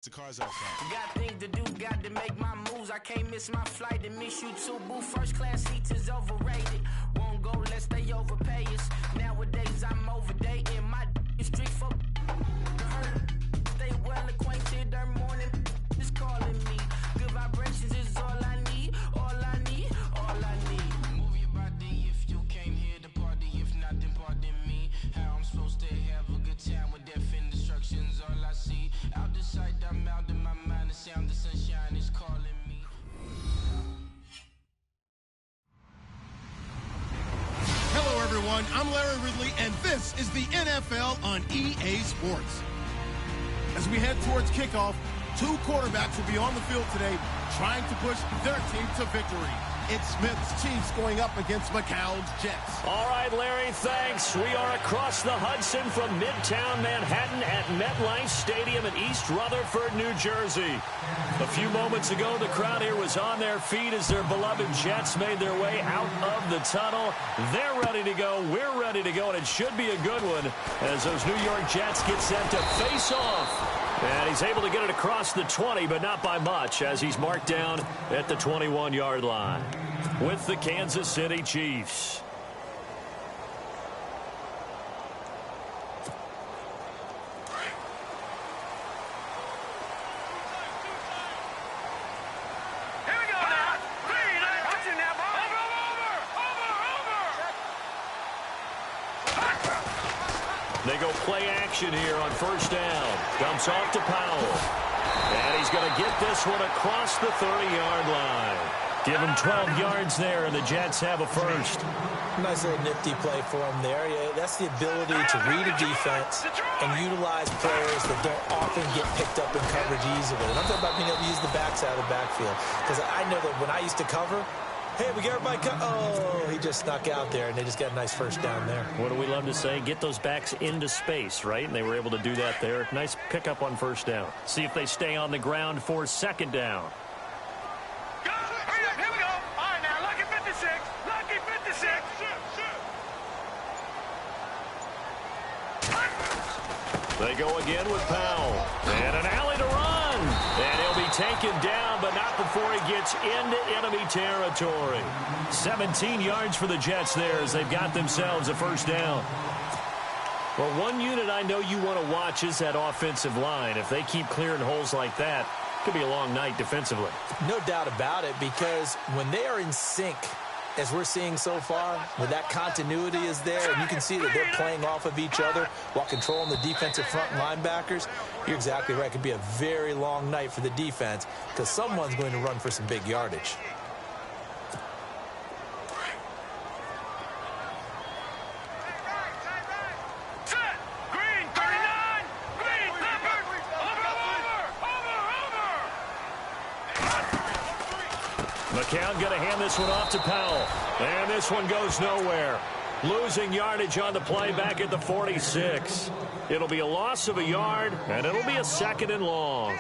The car's outside. Got things to do, got to make my moves. I can't miss my flight to miss you too, boo. First class seats is overrated. Won't go lest they overpay us. Nowadays I'm overdating my street for stay well acquainted. Their morning is calling me. Good vibrations is all I need. All I need, all I need. Move your body if you came here to party. If not, then pardon me. How I'm supposed to have a good time with death and destruction's all I see. Out the sight, I'm out in my mind. The sound of sunshine is calling me. Hello, everyone. I'm Larry Ridley, and this is the NFL on EA Sports. As we head towards kickoff, two quarterbacks will be on the field today trying to push their team to victory. It's Smith's Chiefs going up against McCown's Jets. All right, Larry, thanks. We are across the Hudson from Midtown Manhattan at MetLife Stadium in East Rutherford, New Jersey. A few moments ago, the crowd here was on their feet as their beloved Jets made their way out of the tunnel. They're ready to go. We're ready to go, and it should be a good one as those New York Jets get set to face off. And he's able to get it across the 20, but not by much, as he's marked down at the 21-yard line with the Kansas City Chiefs. They go play action here on first down. Dumps off to Powell. And he's going to get this one across the 30-yard line. Give him 12 yards there, and the Jets have a first. Nice little nifty play for him there. Yeah, that's the ability to read a defense and utilize players that don't often get picked up in coverage easily. And I'm talking about being able to use the backside of the backfield. Because I know that when I used to cover, hey, we get everybody oh, he just snuck out there, and they just got a nice first down there. What do we love to say? Get those backs into space, right? And they were able to do that there. Nice pickup on first down. See if they stay on the ground for second down. Go! Here we go. All right, now, lucky 56. Lucky 56. They go again with Powell. And an alley to run. And he'll be taken down, but not before he gets into enemy territory. 17 yards for the Jets there as they've got themselves a first down. Well, one unit I know you want to watch is that offensive line. If they keep clearing holes like that, it could be a long night defensively. No doubt about it, because when they are in sync, as we're seeing so far, when that continuity is there, and you can see that they're playing off of each other while controlling the defensive front linebackers, you're exactly right. It could be a very long night for the defense because someone's going to run for some big yardage. McCown going to hand this one off to Powell. And this one goes nowhere. Losing yardage on the play back at the 46. It'll be a loss of a yard, and it'll be a second and long.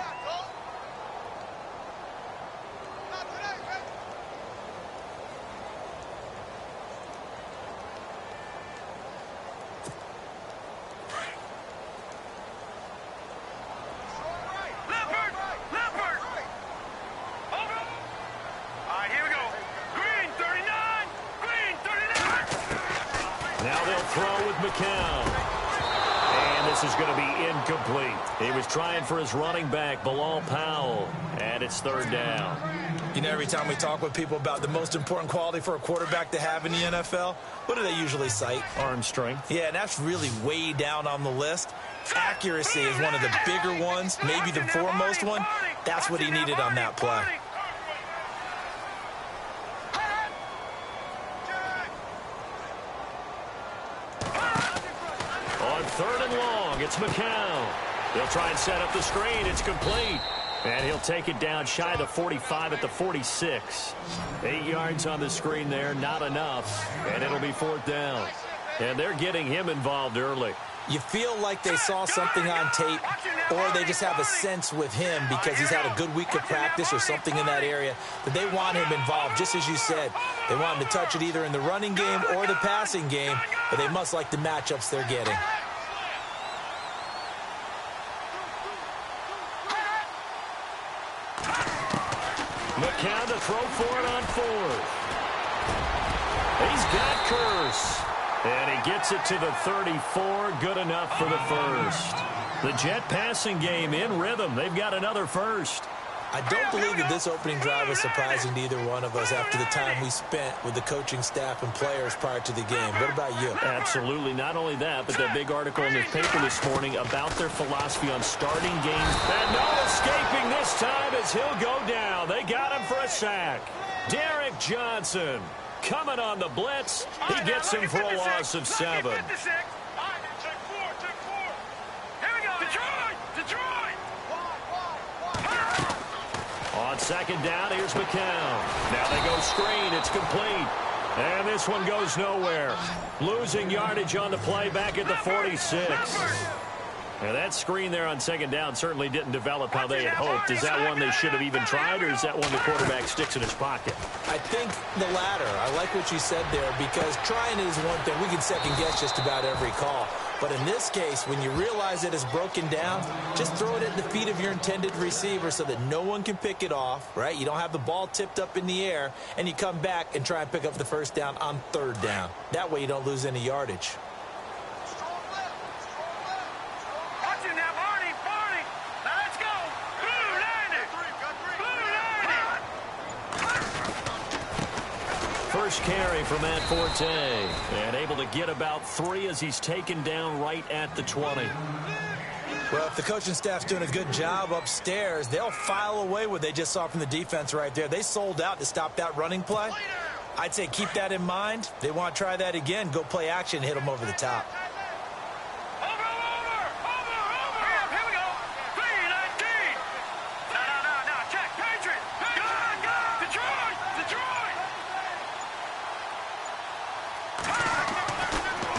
He was trying for his running back, Bilal Powell, and it's third down. You know, every time we talk with people about the most important quality for a quarterback to have in the NFL, what do they usually cite? Arm strength. Yeah, and that's really way down on the list. Accuracy is one of the bigger ones, maybe the foremost one. That's what he needed on that play. On third and long, it's McCown. They'll try and set up the screen. It's complete. And he'll take it down shy of the 45 at the 46. 8 yards on the screen there, not enough. And it'll be fourth down. And they're getting him involved early. You feel like they saw something on tape, or they just have a sense with him because he's had a good week of practice or something in that area that they want him involved. Just as you said, they want him to touch it either in the running game or the passing game, but they must like the matchups they're getting. McCown to throw for it on fourth. He's got Curse. And he gets it to the 34. Good enough for the first. The Jet passing game in rhythm. They've got another first. I don't believe that this opening drive was surprising to either one of us after the time we spent with the coaching staff and players prior to the game. What about you? Absolutely. Not only that, but that big article in the paper this morning about their philosophy on starting games. And no escaping this time as he'll go down. They got him for a sack. Derek Johnson coming on the blitz. He gets him for a loss of 7. On second down, here's McCown. Now they go screen. It's complete. And this one goes nowhere. Losing yardage on the play back at the 46. Now that screen there on second down certainly didn't develop how they had hoped. Is that one they should have even tried, or is that one the quarterback sticks in his pocket? I think the latter. I like what you said there, because trying it is one thing. We can second guess just about every call. But in this case, when you realize it is broken down, just throw it at the feet of your intended receiver so that no one can pick it off, right? You don't have the ball tipped up in the air, and you come back and try and pick up the first down on third down. That way you don't lose any yardage. First carry for Matt Forte, and able to get about 3 as he's taken down right at the 20. Well, if the coaching staff's doing a good job upstairs, they'll file away what they just saw from the defense right there. They sold out to stop that running play. I'd say keep that in mind. They want to try that again. Go play action, hit them over the top.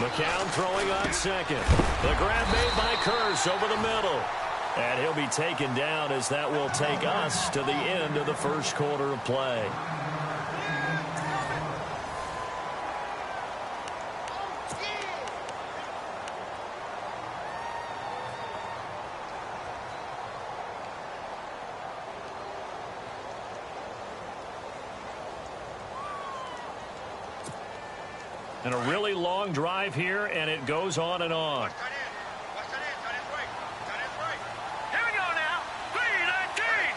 McCown throwing on second. The grab made by Curse over the middle. And he'll be taken down as that will take us to the end of the first quarter of play. And a really long drive here, and it goes on and on. Here we go now. 3-19.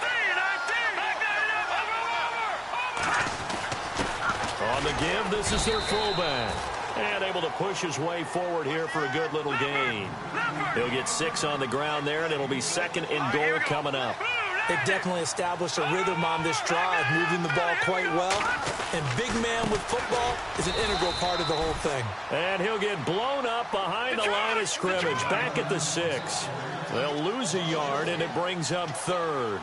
3-19. On the give, this is their fullback. And able to push his way forward here for a good little gain. He'll get 6 on the ground there, and it'll be second and goal coming up. They've definitely established a rhythm on this drive, moving the ball quite well. And big man with football is an integral part of the whole thing. And he'll get blown up behind the line of scrimmage, back at the 6. They'll lose a yard, and it brings up third.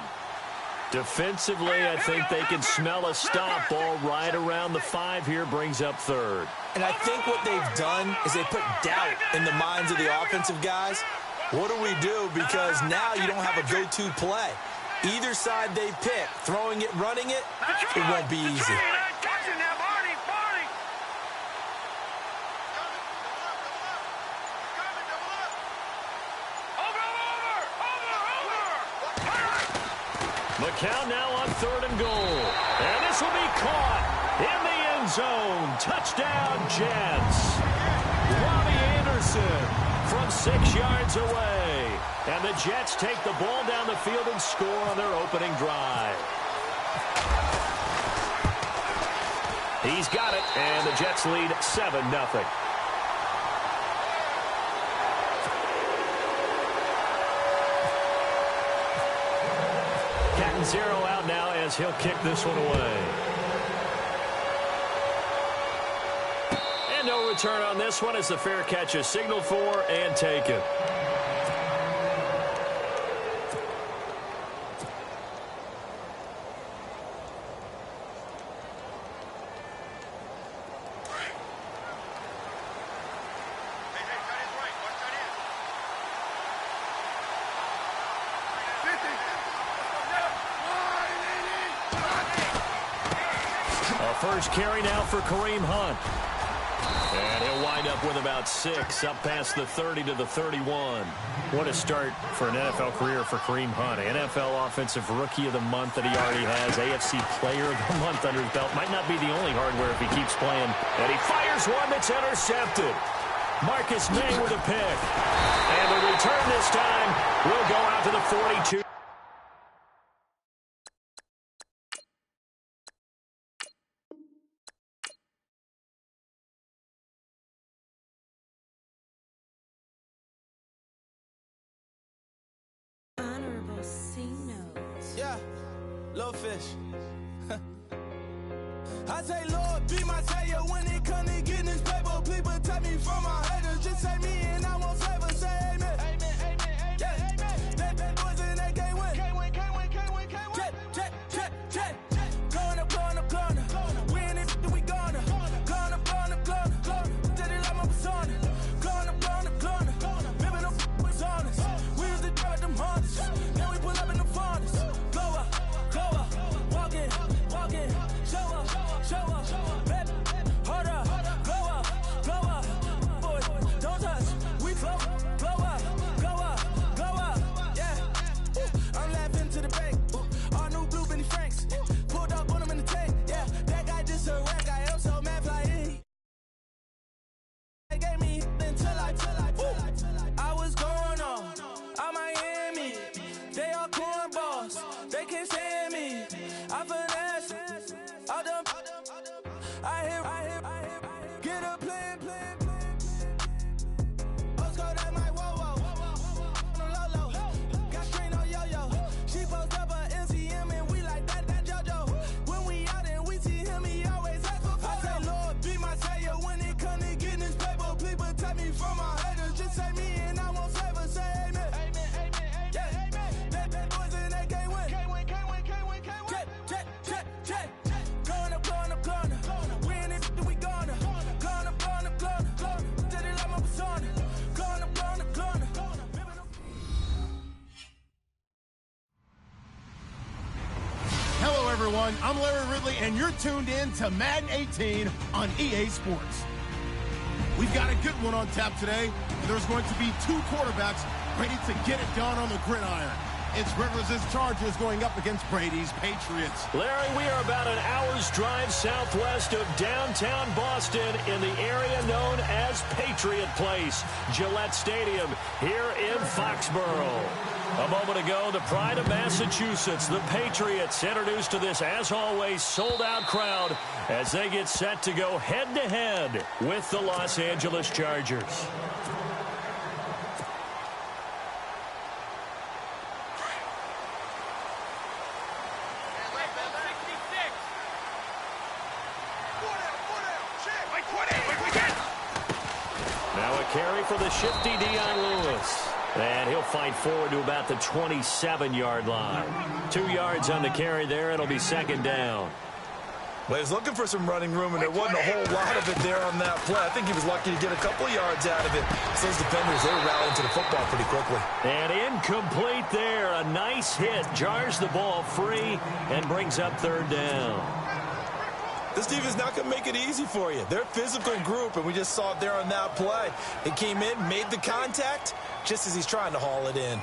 Defensively, I think they can smell a stop ball right around the 5 here, brings up third. And I think what they've done is they put doubt in the minds of the offensive guys. What do we do? Because now you don't have a go-to play. Either side they pick, throwing it, running it, it won't be easy. McCown now on 3rd and goal. And this will be caught in the end zone. Touchdown, Jets. Robbie Anderson from 6 yards away. And the Jets take the ball down the field and score on their opening drive. He's got it, and the Jets lead 7-0. Cat and 0 out now as he'll kick this one away. And no return on this one as the fair catch is signaled for and taken. First carry now for Kareem Hunt. And he'll wind up with about 6, up past the 30 to the 31. What a start for an NFL career for Kareem Hunt. NFL Offensive Rookie of the Month that he already has. AFC Player of the Month under his belt. Might not be the only hardware if he keeps playing. And he fires one that's intercepted. Marcus May with a pick. And the return this time will go out to the 42. Yeah, little fish. I say, Lord, be my savior when it comes to getting this paper. Please protect me from my haters. Just say me and I won't favor. Say amen. Amen, amen, amen. Yeah, that boys and they can't win. Can't win, can't win, can't win, can't win. Check. Going up. We in it, we gonna. Going up. Did it like my persona. Going up. Living up was honest. We used to drive them hunters. Now we pull up in the furnace. Go up. Walk in. Show up. Baby, hold up. Go up. Boys, don't touch. We flow up. Yeah. I'm laughing to the bank. All new blue Benny Franks. Pulled up on him in the tank. Yeah, that guy just a wreck. I am so mad flying. They gave me until I was going on. I'm Miami. They all cornballs. They can't stand me. I finesse. All them. I hear. Get a plan. Let's go that my whoa. No low. Got screen on yo. She post up a MCM and we like that JoJo. When we out and we see him, he always ask for photo. I say, Lord, be my savior when it comes to getting this paper. Please protect me from my haters. Just say me and I won't favor. Say amen. Amen. Yeah, that boys and they can't win. Can't win. Check. Going up. We in it, we gonna. Going up. Did it like my persona. Going up. Hello, everyone. I'm Larry Ridley, and you're tuned in to Madden 18 on EA Sports. We've got a good one on tap today. There's going to be 2 quarterbacks ready to get it done on the gridiron. It's Rivers' Chargers going up against Brady's Patriots. Larry, we are about an hour's drive southwest of downtown Boston in the area known as Patriot Place, Gillette Stadium, here in Foxborough. A moment ago, the pride of Massachusetts, the Patriots, introduced to this, as always, sold-out crowd as they get set to go head-to-head with the Los Angeles Chargers. Now a carry for the shifty Deion Lewis. And he'll fight forward to about the 27-yard line. 2 yards on the carry there. It'll be second down. Well, he was looking for some running room, and there wasn't a whole lot of it there on that play. I think he was lucky to get a couple of yards out of it. So those defenders, they were rallying to the football pretty quickly. And incomplete there. A nice hit. Jars the ball free and brings up third down. This team is not going to make it easy for you. They're a physical group, and we just saw it there on that play. It came in, made the contact, just as he's trying to haul it in.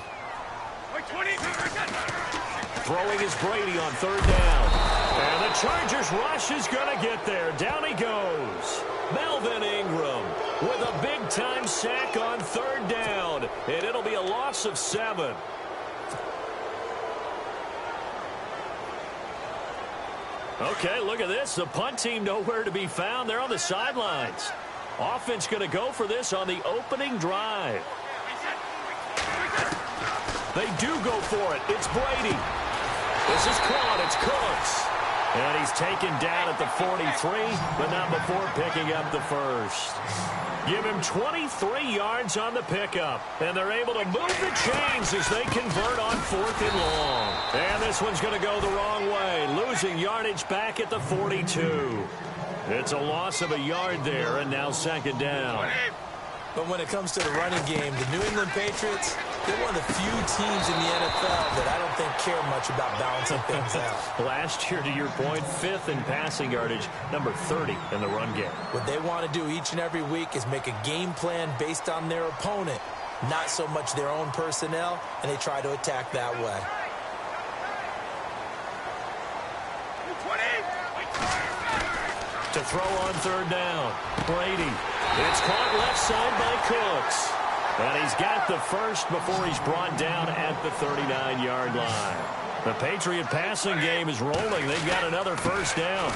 Throwing is Brady on third down. And the Chargers rush is going to get there. Down he goes. Melvin Ingram with a big-time sack on third down. And it'll be a loss of 7. Okay, look at this. The punt team nowhere to be found. They're on the sidelines. Offense going to go for this on the opening drive. They do go for it. It's Brady. This is caught. It's Cooks. And he's taken down at the 43, but not before picking up the first. Give him 23 yards on the pickup. And they're able to move the chains as they convert on 4th and long. And this one's going to go the wrong way. Losing yardage back at the 42. It's a loss of a yard there, and now second down. But when it comes to the running game, the New England Patriots, they're one of the few teams in the NFL that I don't think care much about balancing things out. Last year, to your point, 5th in passing yardage, number 30 in the run game. What they want to do each and every week is make a game plan based on their opponent, not so much their own personnel, and they try to attack that way. To throw on 3rd down, Brady. It's caught left side by Cooks. And he's got the first before he's brought down at the 39-yard line. The Patriot passing game is rolling. They've got another first down.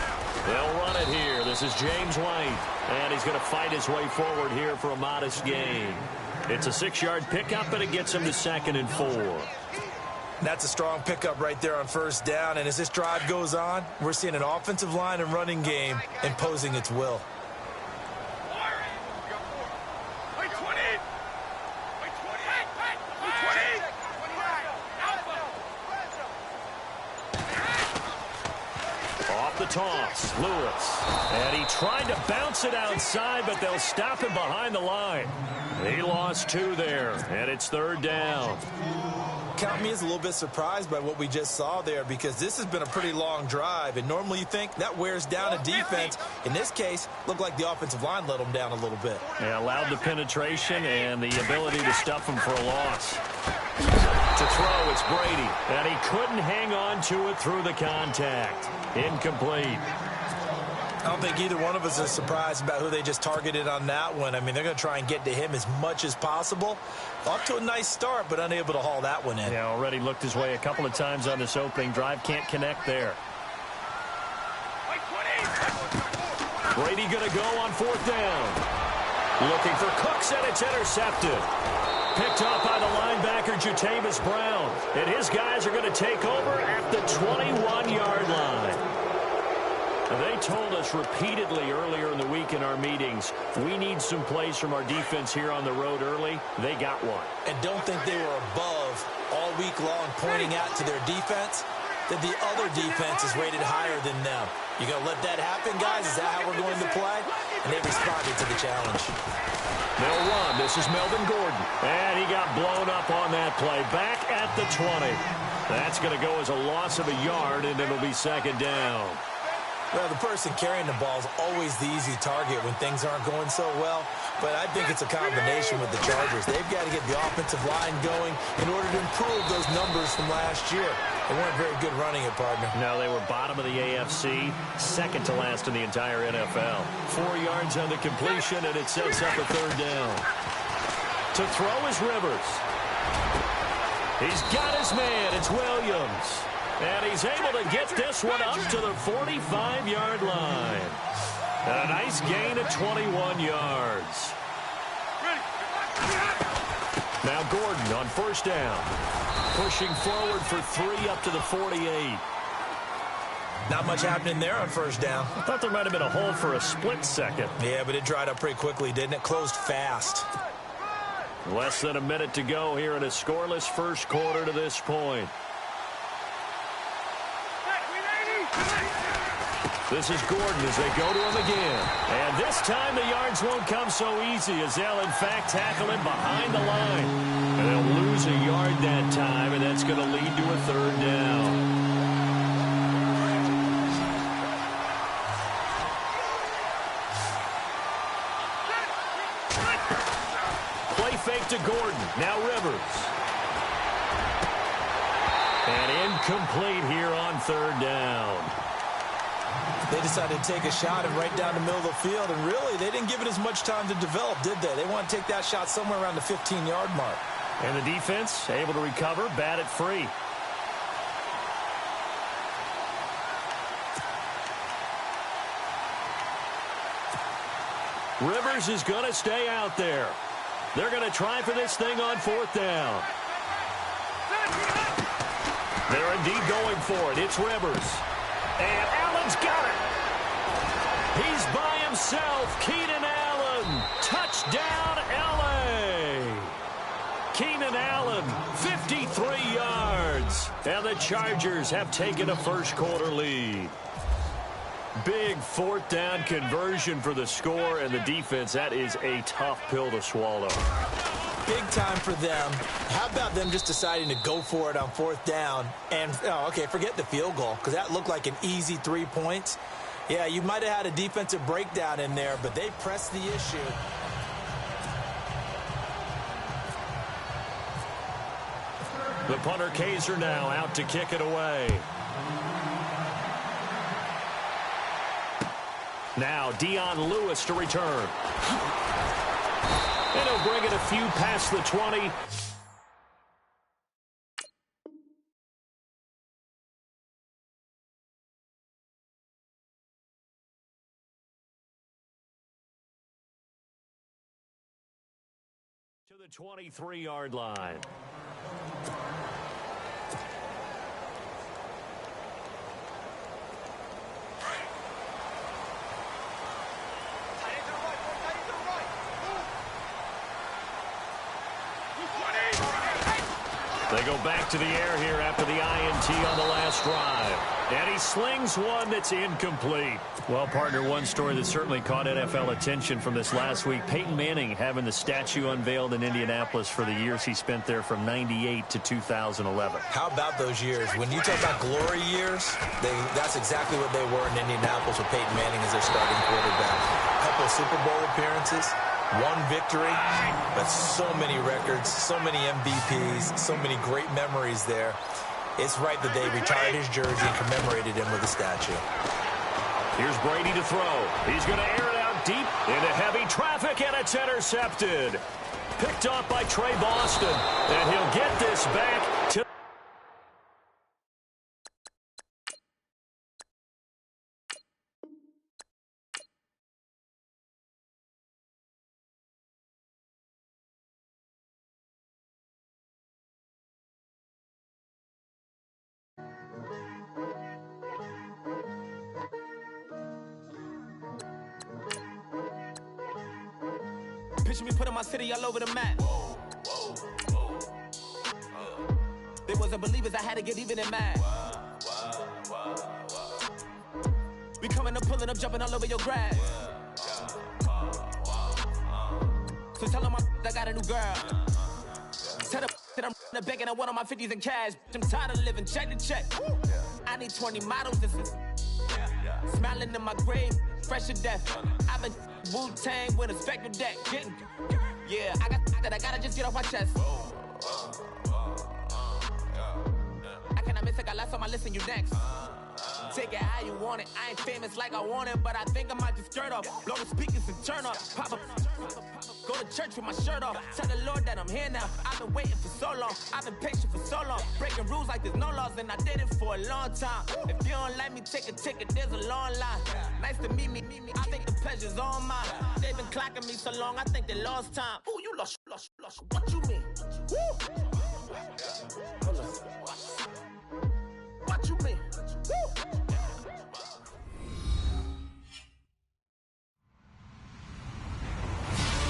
They'll run it here. This is James White. And he's going to fight his way forward here for a modest gain. It's a 6-yard pickup, and it gets him to 2nd and 4. That's a strong pickup right there on 1st down. And as this drive goes on, we're seeing an offensive line and running game imposing its will. Off the toss, Lewis. And he tried to bounce it outside, but they'll stop him behind the line. He lost 2 there, and it's 3rd down. Count me as a little bit surprised by what we just saw there, because this has been a pretty long drive, and normally you think that wears down a defense. In this case, looked like the offensive line let them down a little bit. Yeah, allowed the penetration and the ability to stuff him for a loss. To throw, it's Brady, and he couldn't hang on to it through the contact. Incomplete. I don't think either one of us is surprised about who they just targeted on that one. I mean, they're going to try and get to him as much as possible. Off to a nice start, but unable to haul that one in. Yeah, already looked his way a couple of times on this opening drive. Can't connect there. Brady going to go on 4th down. Looking for Cooks, and it's intercepted. Picked up by the linebacker, Jatavis Brown. And his guys are going to take over at the 21-yard line. They told us repeatedly earlier in the week in our meetings, we need some plays from our defense here on the road early. They got one. And don't think they were above all week long pointing out to their defense that the other defense is rated higher than them. You going to let that happen, guys? Is that how we're going to play? And they responded to the challenge. They'll run. This is Melvin Gordon. And he got blown up on that play. Back at the 20. That's going to go as a loss of a yard, and it'll be 2nd down. Well, the person carrying the ball is always the easy target when things aren't going so well. But I think it's a combination with the Chargers. They've got to get the offensive line going in order to improve those numbers from last year. They weren't very good running it, partner. No, they were bottom of the AFC, 2nd to last in the entire NFL. 4 yards on the completion, and it sets up a 3rd down. To throw is Rivers. He's got his man. It's Williams. And he's able to get this one up to the 45-yard line. And a nice gain of 21 yards. Now Gordon on 1st down. Pushing forward for 3 up to the 48. Not much happening there on 1st down. I thought there might have been a hole for a split second. Yeah, but it dried up pretty quickly, didn't it? Closed fast. Less than a minute to go here in a scoreless first quarter to this point. This is Gordon as they go to him again. And this time the yards won't come so easy as they'll, in fact, tackle him behind the line. And they'll lose a yard that time, and that's going to lead to a 3rd down. Play fake to Gordon. Now Rivers. And incomplete here on 3rd down. They decided to take a shot and right down the middle of the field, and really, they didn't give it as much time to develop, did they? They want to take that shot somewhere around the 15-yard mark. And the defense able to recover, bat it free. Rivers is going to stay out there. They're going to try for this thing on 4th down. They're indeed going for it. It's Rivers. And Allen's got it. He's by himself. Keenan Allen. Touchdown, L.A. Keenan Allen, 53 yards. And the Chargers have taken a first quarter lead. Big 4th down conversion for the score, and the defense, that is a tough pill to swallow. big time for them. How about them just deciding to go for it on 4th down? And, okay, forget the field goal, because that looked like an easy 3 points. Yeah, you might have had a defensive breakdown in there, but they pressed the issue. The punter Kaiser now out to kick it away. Now Dion Lewis to return. And he'll bring it a few past the 20. To the 23-yard line. They go back to the air here after the INT on the last drive. And he slings one that's incomplete. Well, partner, one story that certainly caught NFL attention from this last week. Peyton Manning having the statue unveiled in Indianapolis for the years he spent there from 98 to 2011. How about those years? When you talk about glory years, that's exactly what they were in Indianapolis with Peyton Manning as their starting quarterback. A couple of Super Bowl appearances. One victory, but so many records, so many MVPs, so many great memories there. It's right that they retired his jersey and commemorated him with a statue. Here's Brady to throw. He's going to air it out deep into heavy traffic, and it's intercepted. Picked off by Trey Boston, and he'll get this back to... Picture me putting my city all over the map. They wasn't believers, I had to get even in mad. We coming up, pulling up, jumping all over your grass. So tell them I got a new girl. Tell them that I'm begging at one of my 50s in cash. I'm tired of living check to check. I need 20 models. This is smiling in my grave, fresh to death. I've been Wu-Tang with a spectral deck. Yeah, I gotta just get off my chest. I cannot miss it, got last on my list and you next. Take it how you want it. I ain't famous like I want it, but I think I might just skirt off. Blow the speakers and turn up. Pop up. Go to church with my shirt off. Tell the Lord that I'm here now. I've been waiting for so long. I've been patient for so long. Breaking rules like there's no laws, and I did it for a long time. If you don't like me, take a ticket. There's a long line. Nice to meet me. I think the pleasure's all mine. They've been clocking me so long, I think they lost time. Ooh, you lost. What you mean? Woo! What you mean? Woo!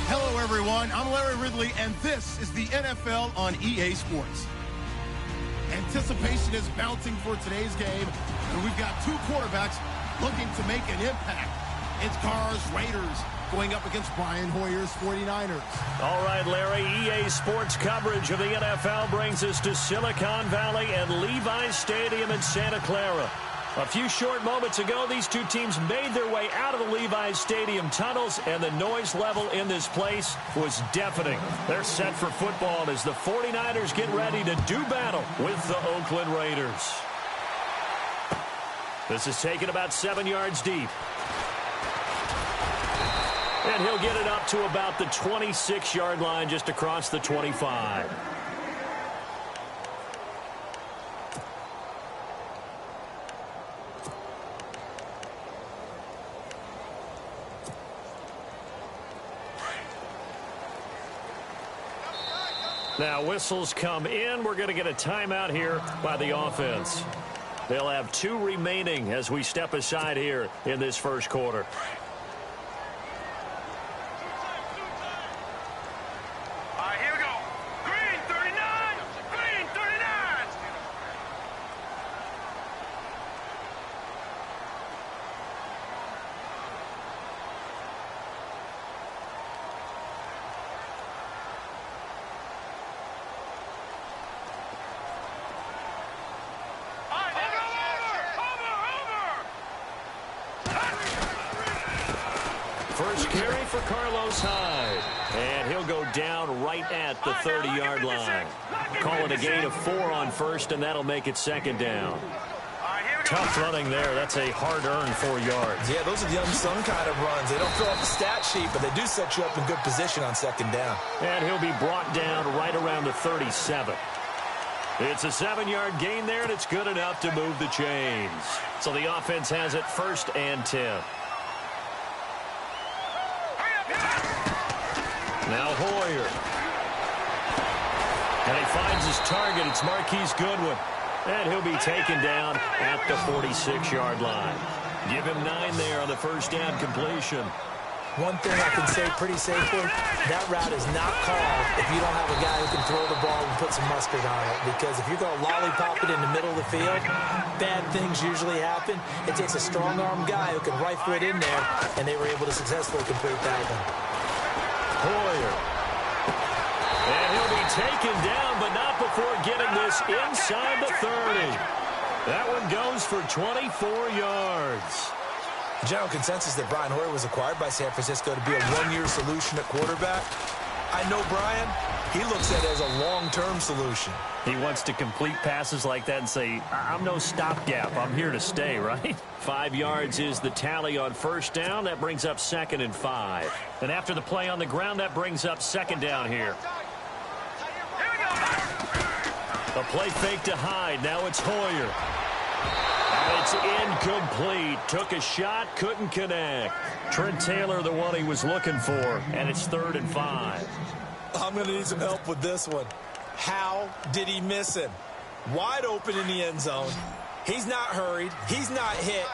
Hello, everyone. I'm Larry Ridley, and this is the NFL on EA Sports. Anticipation is mounting for today's game, and we've got two quarterbacks looking to make an impact. It's Carr's Raiders going up against Brian Hoyer's 49ers. All right, Larry, EA Sports coverage of the NFL brings us to Silicon Valley and Levi's Stadium in Santa Clara. A few short moments ago, these two teams made their way out of the Levi's Stadium tunnels, and the noise level in this place was deafening. They're set for football as the 49ers get ready to do battle with the Oakland Raiders. This is taken about 7 yards deep. And he'll get it up to about the 26-yard line, just across the 25. Now whistles come in. We're going to get a timeout here by the offense. They'll have 2 remaining as we step aside here in this first quarter. All right, here we go. Green 39. Green 39. First carry for Carlos Hyde. And he'll go down right at the 30-yard line. Call it a gain of 4 on first, and that'll make it second down. Tough running there. That's a hard-earned 4 yards. Yeah, those are the unsung kind of runs. They don't fill up the stat sheet, but they do set you up in good position on second down. And he'll be brought down right around the 37. It's a 7-yard gain there, and it's good enough to move the chains. So the offense has it first and 10. Now Hoyer. And he finds his target. It's Marquise Goodwin. And he'll be taken down at the 46-yard line. Give him 9 there on the first down completion. One thing I can say pretty safely, that route is not called if you don't have a guy who can throw the ball and put some mustard on it. Because if you're going to lollipop it in the middle of the field, bad things usually happen. It takes a strong-arm guy who can rifle it in there, and they were able to successfully complete that one. Hoyer. And he'll be taken down, but not before getting this inside the 30. That one goes for 24 yards. The general consensus that Brian Hoyer was acquired by San Francisco to be a one-year solution at quarterback. I know Brian. He looks at it as a long-term solution. He wants to complete passes like that and say, I'm no stopgap. I'm here to stay, right? 5 yards is the tally on first down. That brings up 2nd and 5. And after the play on the ground, that brings up 2nd down here. A play fake to Hyde. Now it's Hoyer. It's incomplete. Took a shot, couldn't connect. Trent Taylor, the one he was looking for, and it's 3rd and 5. I'm going to need some help with this one. How did he miss him? Wide open in the end zone. He's not hurried. He's not hit.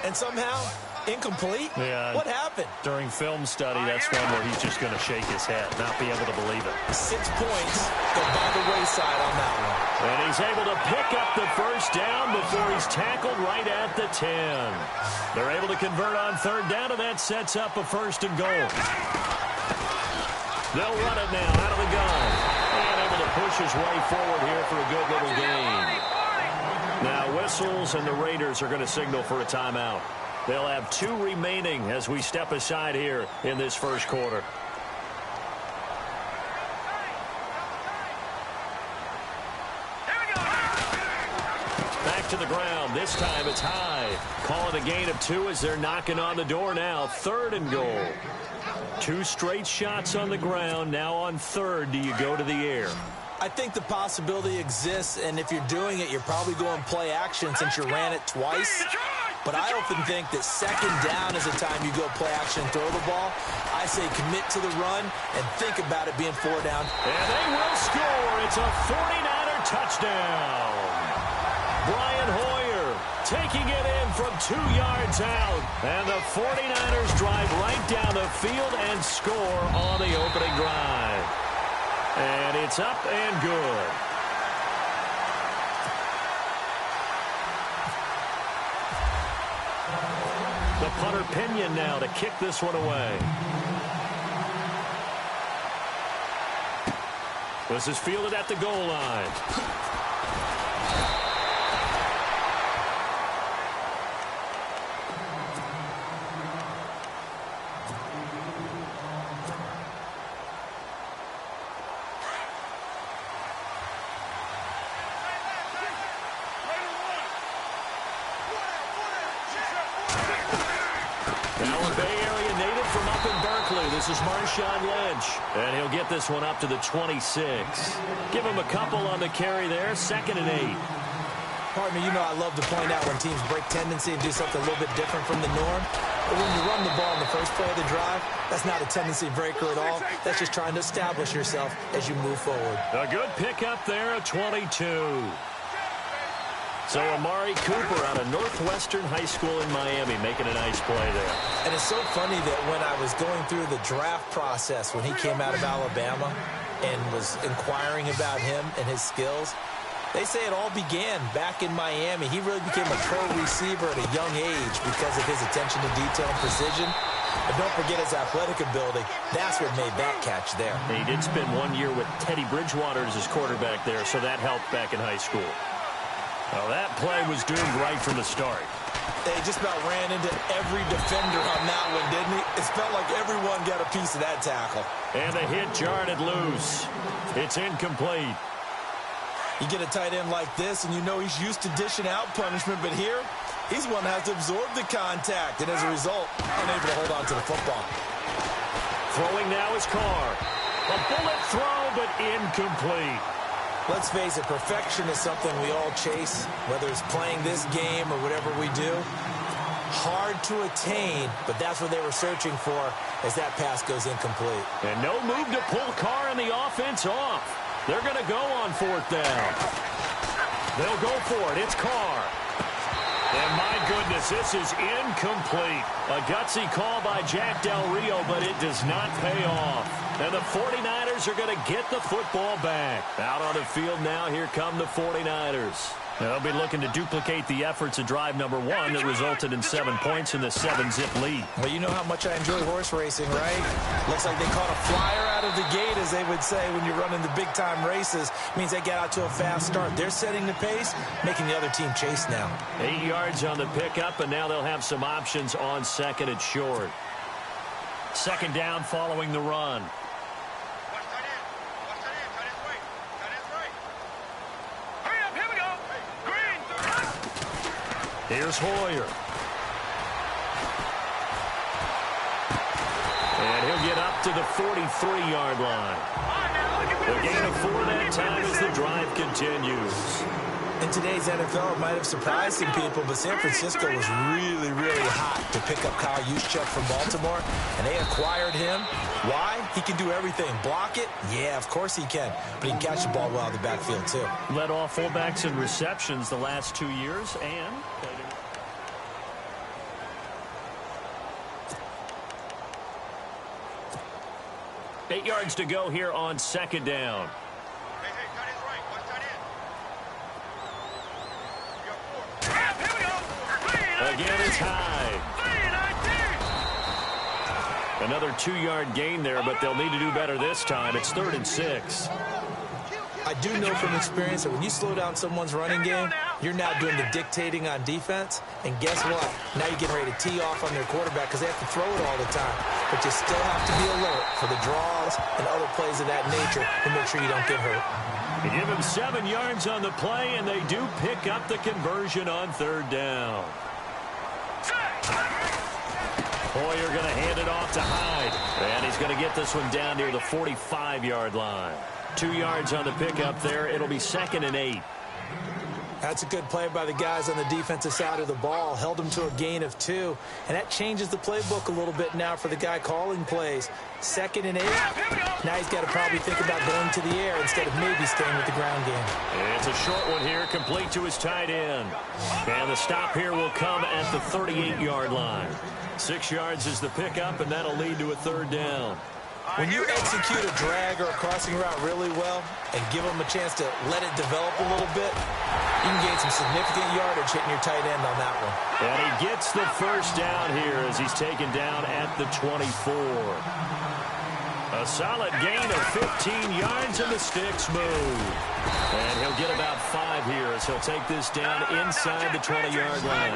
And somehow, incomplete? Yeah. What happened? During film study, that's one where he's just going to shake his head, not be able to believe it. 6 points go by the wayside on that one. And he's able to pick up the first down before he's tackled right at the 10. They're able to convert on 3rd down, and that sets up a 1st and goal. They'll run it now out of the gun. And able to push his way forward here for a good little gain. Now whistles, and the Raiders are going to signal for a timeout. They'll have 2 remaining as we step aside here in this first quarter. Back to the ground. This time it's Hyde. Call it a gain of 2 as they're knocking on the door now. 3rd and goal. 2 straight shots on the ground. Now on 3rd, do you go to the air? I think the possibility exists, and if you're doing it, you're probably going play action since you ran it twice. But I often think that 2nd down is the time you go play action and throw the ball. I say commit to the run and think about it being 4 down. And they will score. It's a 49er touchdown. Brian Hoyer taking it in from 2 yards out. And the 49ers drive right down the field and score on the opening drive. And it's up and good. The punter Pinion now to kick this one away. This is fielded at the goal line. This is Marshawn Lynch, and he'll get this one up to the 26. Give him a couple on the carry there, 2nd and 8. Partner, you know I love to point out when teams break tendency and do something a little bit different from the norm. But when you run the ball in the first play of the drive, that's not a tendency breaker at all. That's just trying to establish yourself as you move forward. A good pickup there, a 22. So Amari Cooper out of Northwestern High School in Miami making a nice play there. And it's so funny that when I was going through the draft process when he came out of Alabama and was inquiring about him and his skills, they say it all began back in Miami. He really became a pro receiver at a young age because of his attention to detail and precision. But don't forget his athletic ability. That's what made that catch there. He did spend 1 year with Teddy Bridgewater as his quarterback there, so that helped back in high school. Well, that play was doomed right from the start. They just about ran into every defender on that one, didn't he? It felt like everyone got a piece of that tackle. And the hit jarred it loose. It's incomplete. You get a tight end like this, and you know he's used to dishing out punishment, but here, he's one that has to absorb the contact, and as a result, unable to hold on to the football. Throwing now is Carr. A bullet throw, but incomplete. Let's face it, perfection is something we all chase, whether it's playing this game or whatever we do. Hard to attain, but that's what they were searching for as that pass goes incomplete. And no move to pull Carr and the offense off. They're going to go on fourth down. They'll go for it. It's Carr. And my goodness, this is incomplete. A gutsy call by Jack Del Rio, but it does not pay off. And the 49ers are going to get the football back. Out on the field now, here come the 49ers. They'll be looking to duplicate the efforts of drive number 1 that resulted in 7 points in the 7-zip lead. Well, you know how much I enjoy horse racing, right? Looks like they caught a flyer out of the gate, as they would say when you're running the big-time races. Means they get out to a fast start. They're setting the pace, making the other team chase now. 8 yards on the pickup, and now they'll have some options on second and short. Second down following the run. Here's Hoyer. And he'll get up to the 43-yard line. The gain of 4 that time as the drive continues. In today's NFL, it might have surprised some people, but San Francisco was really, really hot to pick up Kyle Juszczyk from Baltimore, and they acquired him. Why? He can do everything. Block it? Yeah, of course he can. But he can catch the ball well out of the backfield, too. Led off fullbacks in receptions the last 2 years, and... 8 yards to go here on second down. Again, it's high. Another 2-yard gain there, but they'll need to do better this time. It's 3rd and 6. I do know from experience that when you slow down someone's running game, you're now doing the dictating on defense. And guess what? Now you're getting ready to tee off on their quarterback because they have to throw it all the time. But you still have to be alert for the draws and other plays of that nature to make sure you don't get hurt. You give them 7 yards on the play, and they do pick up the conversion on 3rd down. Hoyer going to hand it off to Hyde. And he's going to get this one down near the 45-yard line. 2 yards on the pickup there. It'll be 2nd and 8. That's a good play by the guys on the defensive side of the ball. Held them to a gain of 2. And that changes the playbook a little bit now for the guy calling plays. 2nd and 8. Now he's got to probably think about going to the air instead of maybe staying with the ground game. It's a short one here, complete to his tight end. And the stop here will come at the 38-yard line. 6 yards is the pickup, and that'll lead to a 3rd down. When you execute a drag or a crossing route really well and give them a chance to let it develop a little bit, you can gain some significant yardage hitting your tight end on that one. And he gets the first down here as he's taken down at the 24. A solid gain of 15 yards, and the sticks move. And he'll get about 5 here as he'll take this down inside the 20-yard line.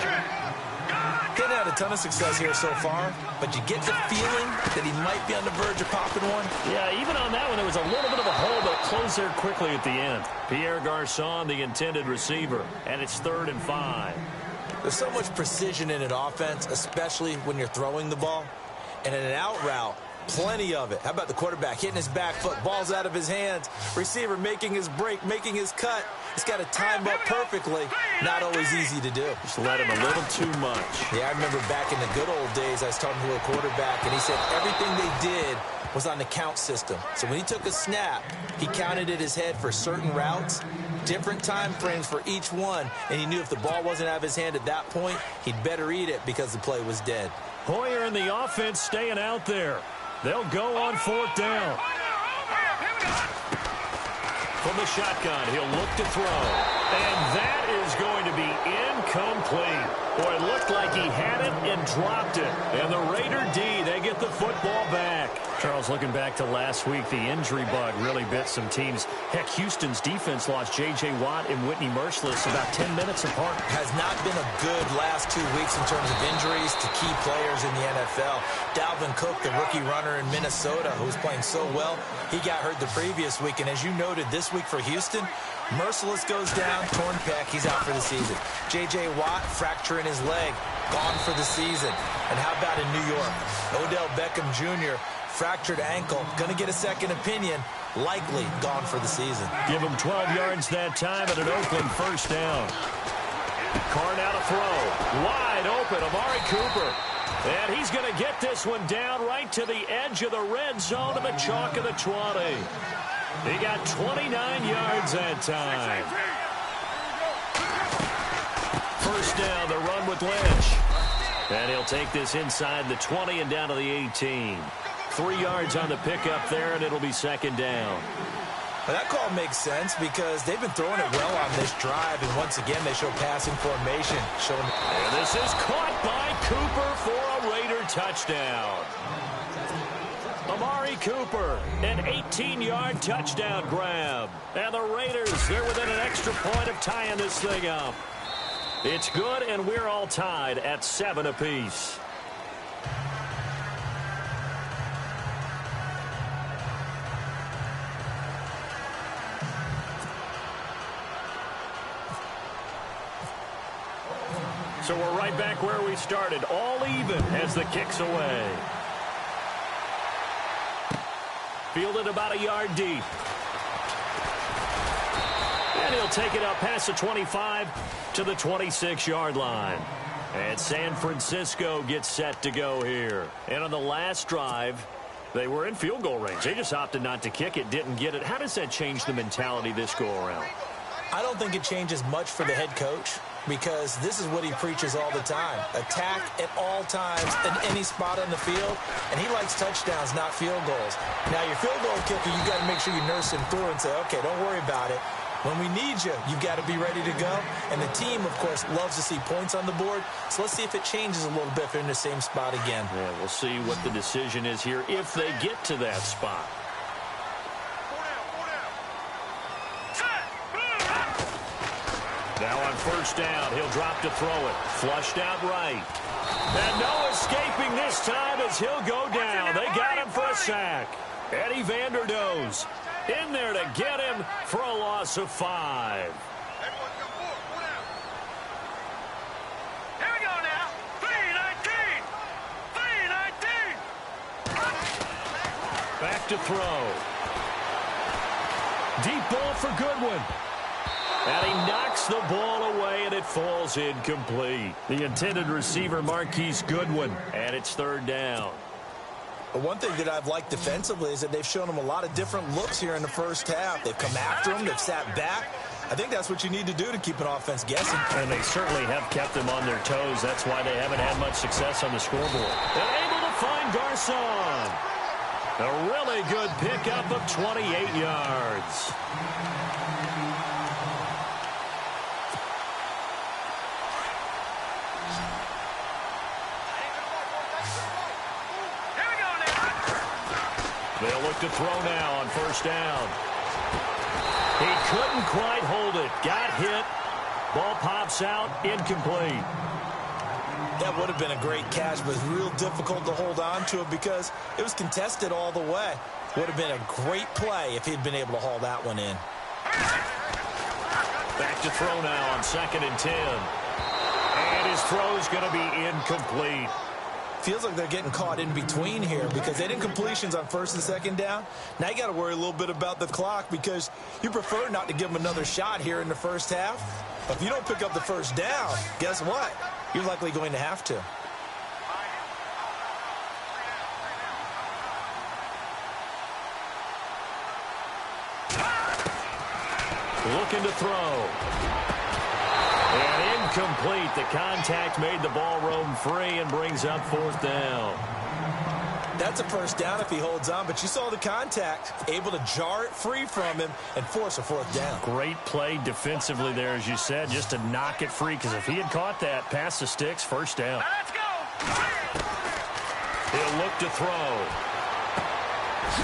Didn't have a ton of success here so far, but you get the feeling that he might be on the verge of popping one. Yeah, even on that one, there was a little bit of a hole, but it closed there quickly at the end. Pierre Garçon, the intended receiver, and it's 3rd and 5. There's so much precision in an offense, especially when you're throwing the ball. And in an out route, plenty of it. How about the quarterback hitting his back foot, ball's out of his hands, receiver making his break, making his cut. He's got to time up perfectly. Not always easy to do. Just let him a little too much. Yeah, I remember back in the good old days, I was talking to a quarterback, and he said everything they did was on the count system. So when he took a snap, he counted in his head for certain routes, different time frames for each one, and he knew if the ball wasn't out of his hand at that point, he'd better eat it because the play was dead. Hoyer and the offense staying out there. They'll go on 4th down. From the shotgun, he'll look to throw. And that is going to be incomplete. Boy, it looked like he had it and dropped it. And the Raider D, they get the football back. Charles, looking back to last week, the injury bug really bit some teams. Heck, Houston's defense lost J.J. Watt and Whitney Merciless about 10 minutes apart. Has not been a good last 2 weeks in terms of injuries to key players in the NFL. Dalvin Cook, the rookie runner in Minnesota, who was playing so well, he got hurt the previous week. And as you noted, this week for Houston, Merciless goes down, torn pec, he's out for the season. J.J. Watt, fracture in his leg, gone for the season. And how about in New York? Odell Beckham Jr., fractured ankle, going to get a second opinion, likely gone for the season. Give him 12 yards that time at an Oakland first down. Carr now to throw. Wide open, Amari Cooper. And he's going to get this one down right to the edge of the red zone to the chalk of the 20. He got 29 yards that time. First down, the run with Lynch. And he'll take this inside the 20 and down to the 18. 3 yards on the pickup there, and it'll be second down. Well, that call makes sense because they've been throwing it well on this drive, and once again, they show passing formation. And this is caught by Cooper for a Raider touchdown. Amari Cooper, an 18-yard touchdown grab. And the Raiders, they're within an extra point of tying this thing up. It's good, and we're all tied at 7 apiece. So we're right back where we started, all even as the kick's away. Fielded about a yard deep. And he'll take it up past the 25 to the 26-yard line. And San Francisco gets set to go here. And on the last drive, they were in field goal range. They just opted not to kick it, didn't get it. How does that change the mentality this go-around? I don't think it changes much for the head coach, because this is what he preaches all the time. Attack at all times in any spot on the field, and he likes touchdowns, not field goals. Now, your field goal kicker, you got to make sure you nurse him through and say, okay, don't worry about it. When we need you, you've got to be ready to go. And the team, of course, loves to see points on the board. So let's see if it changes a little bit if they're in the same spot again. Yeah, we'll see what the decision is here if they get to that spot. Now on first down, he'll drop to throw it. Flushed out right. And no escaping this time as he'll go down. They got him for a sack. Eddie Vanderdoes in there to get him for a loss of 5. Here we go now. 3-19. 3-19. Back to throw. Deep ball for Goodwin. And he knocks the ball away, and it falls incomplete. The intended receiver, Marquise Goodwin, and it's third down. But one thing that I've liked defensively is that they've shown him a lot of different looks here in the first half. They've come after him. They've sat back. I think that's what you need to do to keep an offense guessing. And they certainly have kept them on their toes. That's why they haven't had much success on the scoreboard. They're able to find Garcon. A really good pickup of 28 yards. They'll look to throw now on first down. He couldn't quite hold it. Got hit. Ball pops out. Incomplete. That would have been a great catch, but it's real difficult to hold on to it because it was contested all the way. Would have been a great play if he'd been able to haul that one in. Back to throw now on 2nd and 10. And his throw's going to be incomplete. Feels like they're getting caught in between here because they didn't completions on 1st and 2nd down. Now you got to worry a little bit about the clock because you prefer not to give them another shot here in the first half. But if you don't pick up the first down, guess what? You're likely going to have to. Looking to throw. And incomplete. The contact made the ball roam free and brings up 4th down. That's a first down if he holds on, but you saw the contact, able to jar it free from him and force a 4th down. Great play defensively there, as you said, just to knock it free, because if he had caught that, past the sticks, first down. Let's go. He'll look to throw.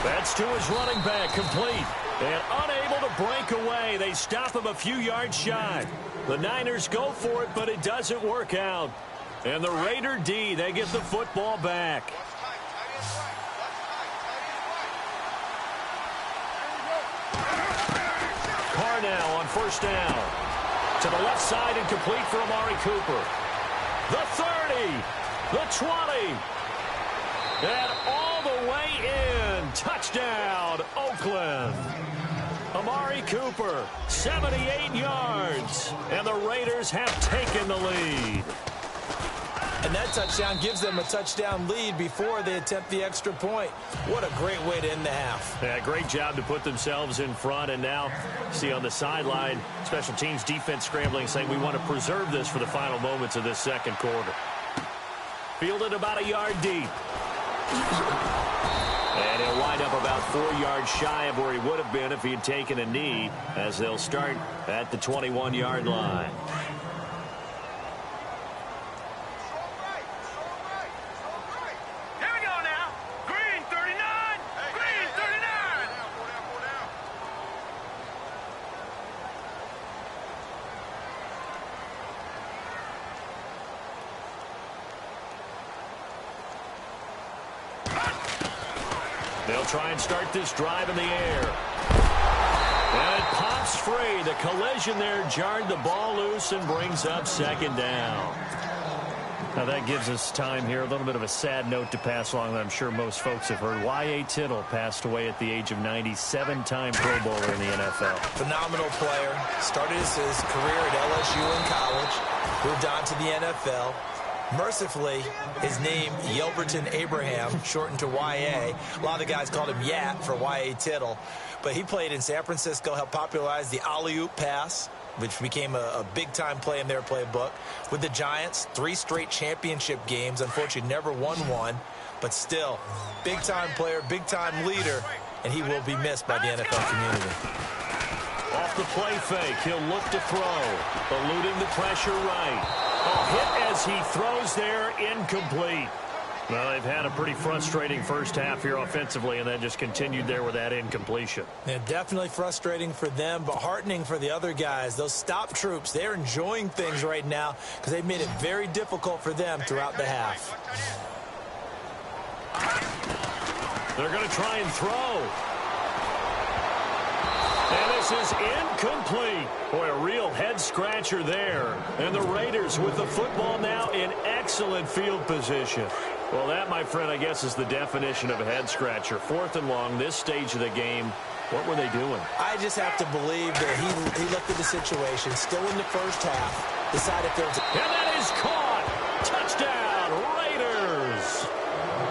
That's to his running back, complete. And unable to break away. They stop him a few yards shy. The Niners go for it, but it doesn't work out. And the Raider D, they get the football back. Carr now on first down. To the left side and complete for Amari Cooper. The 30, the 20, and all the way in. Touchdown, Oakland. Amari Cooper, 78 yards, and the Raiders have taken the lead. And that touchdown gives them a touchdown lead before they attempt the extra point. What a great way to end the half. Yeah, great job to put themselves in front. And now, see on the sideline, special teams defense scrambling, saying we want to preserve this for the final moments of this second quarter. Fielded about a yard deep. And he'll wind up about 4 yards shy of where he would have been if he had taken a knee, as they'll start at the 21-yard line. Here we go now. Green 39. Green 39. They'll try and start this drive in the air. And it pops free. The collision there jarred the ball loose and brings up second down. Now that gives us time here. A little bit of a sad note to pass along that I'm sure most folks have heard. Y.A. Tittle passed away at the age of 90, 7-time Pro Bowler in the NFL. Phenomenal player. Started his career at LSU in college. Moved on to the NFL. Mercifully, his name, Yelverton Abraham, shortened to Y.A. A lot of the guys called him Yat for Y.A. Tittle. But he played in San Francisco, helped popularize the alley-oop pass, which became a big-time play in their playbook. With the Giants, 3 straight championship games. Unfortunately, never won one. But still, big-time player, big-time leader, and he will be missed by the NFL community. Off the play fake, he'll look to throw. Eluding the pressure right. A hit as he throws there, incomplete. Well, they've had a pretty frustrating first half here offensively, and then just continued there with that incompletion. Yeah, definitely frustrating for them, but heartening for the other guys. Those stop troops, they're enjoying things right now because they've made it very difficult for them throughout the half. They're going to try and throw. And this is incomplete. Boy, a real head-scratcher there. And the Raiders with the football now in excellent field position. Well, that, my friend, I guess is the definition of a head-scratcher. 4th and long, this stage of the game. What were they doing? I just have to believe that he looked at the situation, still in the first half, decided there was a... And that is caught. Touchdown, Raiders.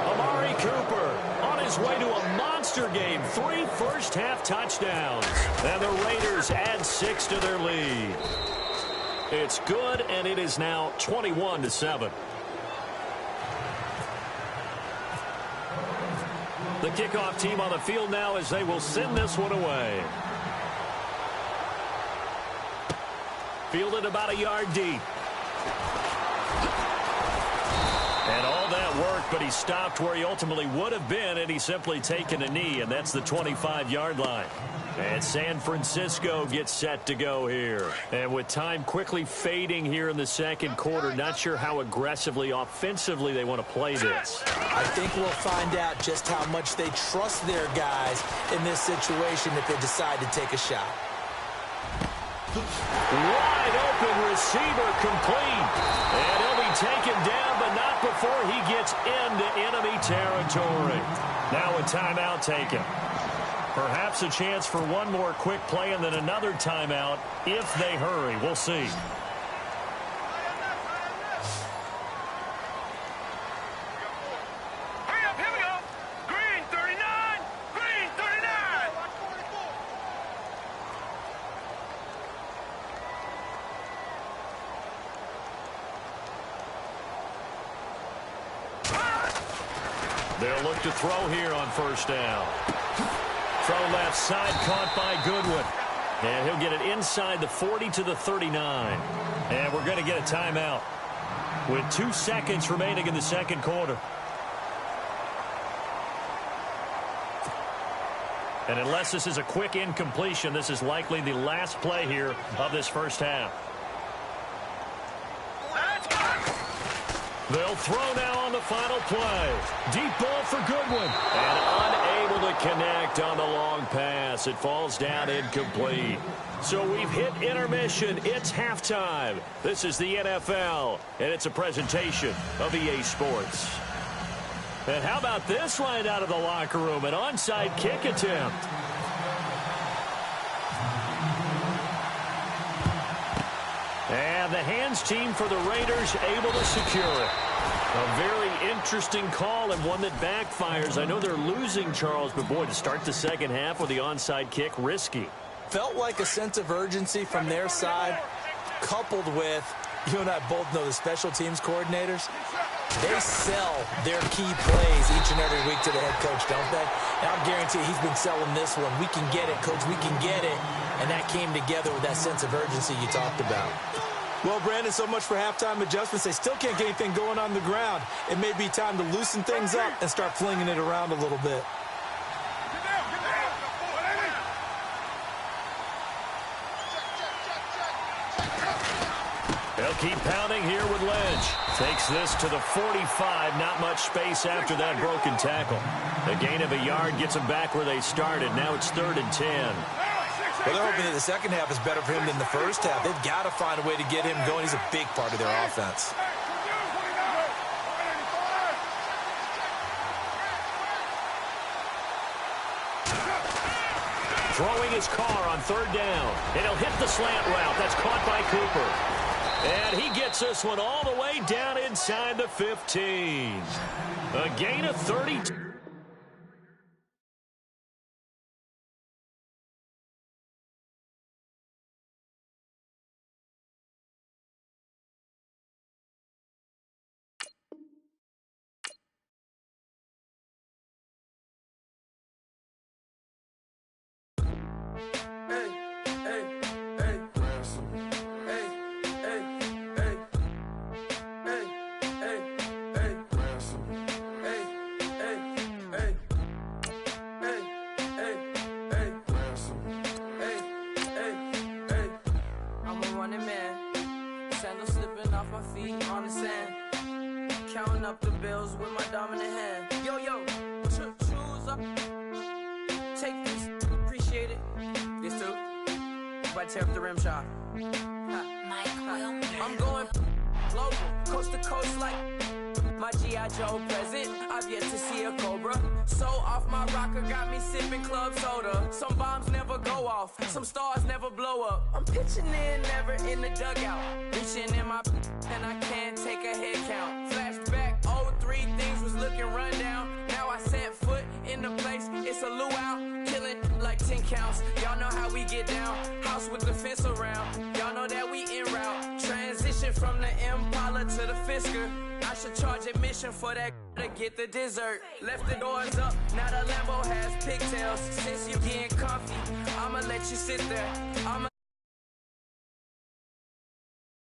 Amari Cooper on his way to a monster game. 3 first-half touchdowns. And the Raiders add 6 to their lead. It's good, and it is now 21-7. The kickoff team on the field now as they will send this one away. Fielded about a yard deep. And all that work, but he stopped where he ultimately would have been, and he's simply taken a knee, and that's the 25-yard line. And San Francisco gets set to go here. And with time quickly fading here in the second quarter, not sure how aggressively, offensively they want to play this. I think we'll find out just how much they trust their guys in this situation if they decide to take a shot. Wide open receiver complete. And he'll be taken down, but not before he gets into enemy territory. Now a timeout taken. Perhaps a chance for one more quick play and then another timeout if they hurry. We'll see. Hurry up, here we go. Green 39. Green 39. They'll look to throw here on first down. Throw left side, caught by Goodwin. And he'll get it inside the 40 to the 39. And we're going to get a timeout with 2 seconds remaining in the second quarter. And unless this is a quick incompletion, this is likely the last play here of this first half. They'll throw now on the final play. Deep ball for Goodwin. And unable to connect on the long pass. It falls down incomplete. So we've hit intermission. It's halftime. This is the NFL, and it's a presentation of EA Sports. And how about this line out of the locker room? An onside kick attempt. And the hands team for the Raiders able to secure it. A very interesting call and one that backfires. I know they're losing, Charles, but boy, to start the second half with the onside kick, risky. Felt like a sense of urgency from their side, coupled with, you and I both know the special teams coordinators, they sell their key plays each and every week to the head coach, don't they? And I'll guarantee he's been selling this one. We can get it, coach, we can get it. And that came together with that sense of urgency you talked about. Well, Brandon, so much for halftime adjustments. They still can't get anything going on the ground. It may be time to loosen things up and start flinging it around a little bit. They'll keep pounding here with Lynch. Takes this to the 45. Not much space after that broken tackle. The gain of a yard gets them back where they started. Now it's 3rd and 10. Well, they're hoping that the second half is better for him than the first half. They've got to find a way to get him going. He's a big part of their offense. Throwing his car on 3rd down. And he'll hit the slant route. That's caught by Cooper. And he gets this one all the way down inside the 15. A gain of 32. Counting up the bills with my dominant hand. Yo, choose up. Take this, appreciate it. This too. If I tear up the rim shot. I'm going global, coast to coast like my G.I. Joe present. I've yet to see a Cobra. So off my rocker got me sipping club soda. Some bombs never go off, some stars never blow up. I'm pitching in, never in the dugout. Reaching in my and I can't take a head count. Flashback, 03, things was looking run down. Now I set foot in the place, it's a luau. Killing like 10 counts, y'all know how we get down. House with the fence around, y'all know that we en route. Transition from the Impala to the Fisker. I should charge admission for that to get the dessert. Left the doors up, now the Lambo has pigtails. Since you getting comfy, I'ma let you sit there.